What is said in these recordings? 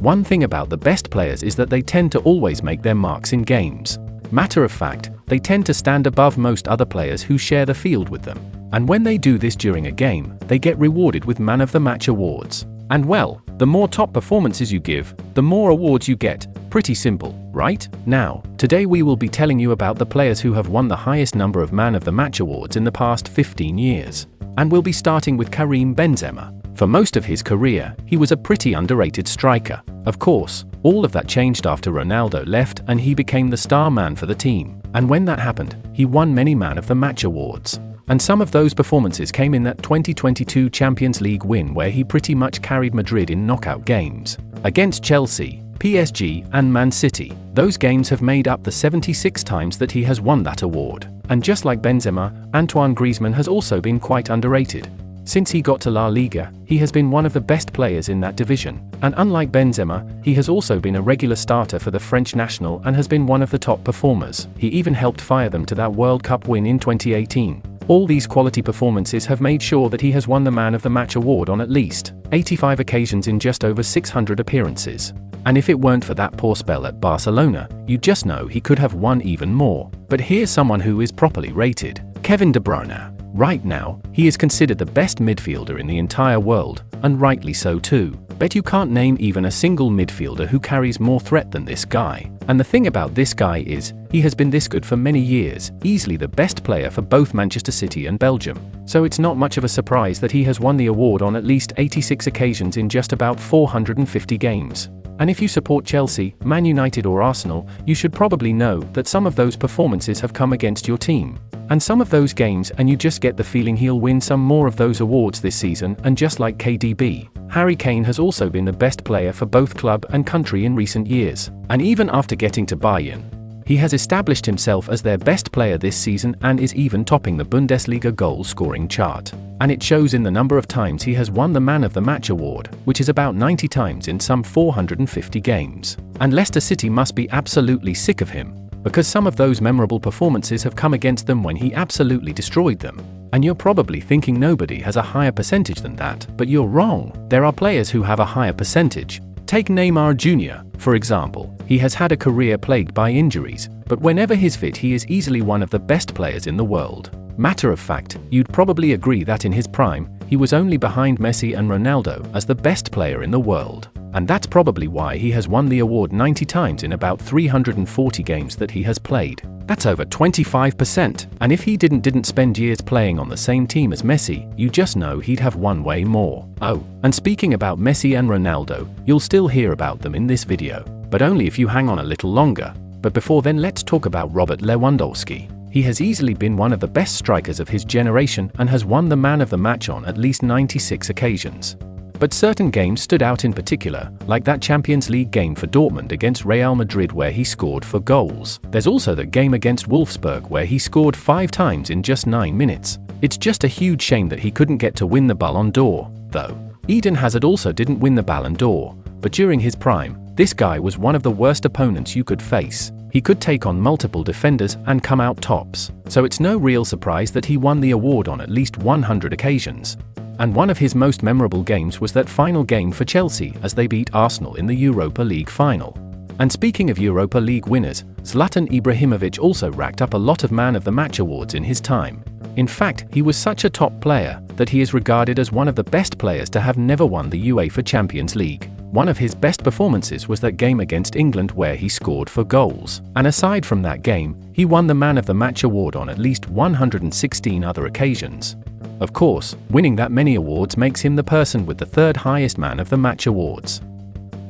One thing about the best players is that they tend to always make their marks in games. Matter of fact, they tend to stand above most other players who share the field with them. And when they do this during a game, they get rewarded with Man of the Match awards. And well, the more top performances you give, the more awards you get. Pretty simple, right? Now, today we will be telling you about the players who have won the highest number of Man of the Match awards in the past 15 years. And we'll be starting with Karim Benzema. For most of his career, he was a pretty underrated striker. Of course, all of that changed after Ronaldo left and he became the star man for the team. And when that happened, he won many Man of the Match awards. And some of those performances came in that 2022 Champions League win where he pretty much carried Madrid in knockout games. Against Chelsea, PSG, and Man City, those games have made up the 76 times that he has won that award. And just like Benzema, Antoine Griezmann has also been quite underrated. Since he got to La Liga, he has been one of the best players in that division. And unlike Benzema, he has also been a regular starter for the French national and has been one of the top performers. He even helped fire them to that World Cup win in 2018. All these quality performances have made sure that he has won the Man of the Match award on at least 85 occasions in just over 600 appearances. And if it weren't for that poor spell at Barcelona, you just know he could have won even more. But here's someone who is properly rated: Kevin De Bruyne. Right now, he is considered the best midfielder in the entire world, and rightly so too. Bet you can't name even a single midfielder who carries more threat than this guy. And the thing about this guy is, he has been this good for many years, easily the best player for both Manchester City and Belgium. So it's not much of a surprise that he has won the award on at least 86 occasions in just about 450 games. And if you support Chelsea, Man United or Arsenal, you should probably know that some of those performances have come against your team. And some of those games, and you just get the feeling he'll win some more of those awards this season. And just like KDB, Harry Kane has also been the best player for both club and country in recent years. And even after getting to Bayern, he has established himself as their best player this season and is even topping the Bundesliga goal-scoring chart. And it shows in the number of times he has won the Man of the Match award, which is about 90 times in some 450 games. And Leicester City must be absolutely sick of him, because some of those memorable performances have come against them when he absolutely destroyed them. And you're probably thinking nobody has a higher percentage than that, but you're wrong. There are players who have a higher percentage. Take Neymar Jr., for example. He has had a career plagued by injuries, but whenever he's fit he is easily one of the best players in the world. Matter of fact, you'd probably agree that in his prime, he was only behind Messi and Ronaldo as the best player in the world. And that's probably why he has won the award 90 times in about 340 games that he has played. That's over 25%. And if he didn't spend years playing on the same team as Messi, you just know he'd have won way more. Oh, and speaking about Messi and Ronaldo, you'll still hear about them in this video, but only if you hang on a little longer. But before then, let's talk about Robert Lewandowski. He has easily been one of the best strikers of his generation and has won the Man of the Match on at least 96 occasions. But certain games stood out in particular, like that Champions League game for Dortmund against Real Madrid where he scored 4 goals. There's also the game against Wolfsburg where he scored 5 times in just 9 minutes. It's just a huge shame that he couldn't get to win the Ballon d'Or, though. Eden Hazard also didn't win the Ballon d'Or, but during his prime, this guy was one of the worst opponents you could face. He could take on multiple defenders and come out tops. So it's no real surprise that he won the award on at least 100 occasions. And one of his most memorable games was that final game for Chelsea as they beat Arsenal in the Europa League final. And speaking of Europa League winners, Zlatan Ibrahimovic also racked up a lot of Man of the Match awards in his time. In fact, he was such a top player that he is regarded as one of the best players to have never won the UEFA Champions League. One of his best performances was that game against England where he scored 4 goals. And aside from that game, he won the Man of the Match award on at least 116 other occasions. Of course, winning that many awards makes him the person with the 3rd highest Man of the Match awards.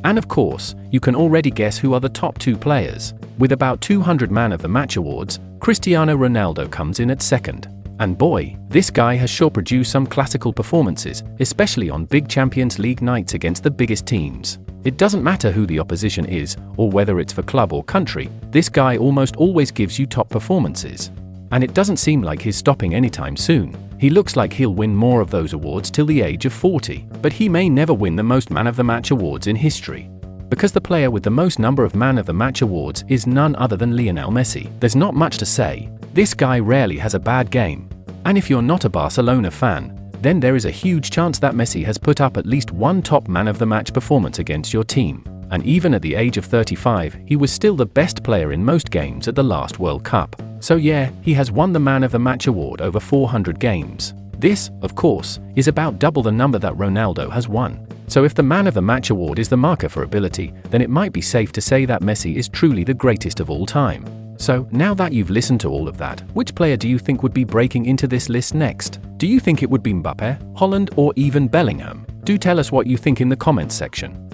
And of course, you can already guess who are the top 2 players. With about 200 Man of the Match awards, Cristiano Ronaldo comes in at 2nd. And boy, this guy has sure produced some classical performances, especially on big Champions League nights against the biggest teams. It doesn't matter who the opposition is, or whether it's for club or country, this guy almost always gives you top performances. And it doesn't seem like he's stopping anytime soon. He looks like he'll win more of those awards till the age of 40, but he may never win the most Man of the Match awards in history. Because the player with the most number of Man of the Match awards is none other than Lionel Messi. There's not much to say. This guy rarely has a bad game. And if you're not a Barcelona fan, then there is a huge chance that Messi has put up at least one top Man of the Match performance against your team. And even at the age of 35, he was still the best player in most games at the last World Cup. So yeah, he has won the Man of the Match award over 400 games. This, of course, is about double the number that Ronaldo has won. So if the Man of the Match award is the marker for ability, then it might be safe to say that Messi is truly the greatest of all time. So, now that you've listened to all of that, which player do you think would be breaking into this list next? Do you think it would be Mbappe, Holland, or even Bellingham? Do tell us what you think in the comments section.